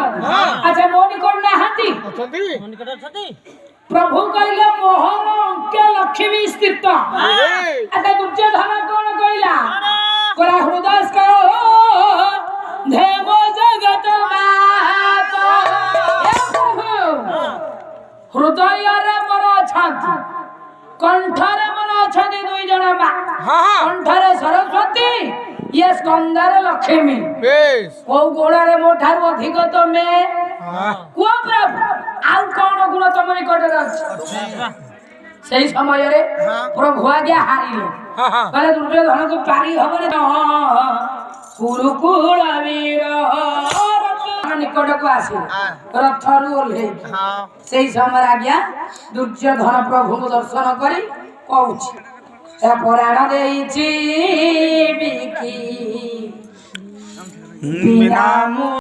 अच्छा मोनी कोण नाहांती प्रभु कहले मोहन अंके लक्ष्मी स्थित अच्छा दुर्योधन कोण कहला कोला हृदय करो देव जगत माता हे प्रभु हृदय रे मन अछंती कंठ रे मन अछंती दुई जण मा कंठ रे सरस्वती ये स्कंदर लक्ष्मी को गोड़ा रे मोठारु अधिक तो मैं को प्रभु आउ कौन गुण तुम निकट से समय रे प्रभु आज्ञा हारिले कहले दुर्योधन को पारी हबने कुरुकुल वीर निकट को आसी रथरु ओल्हे से समय आज्ञा दुर्योधन प्रभु को दर्शन करी कहूछि ए पुराण देइछि बिकी बिना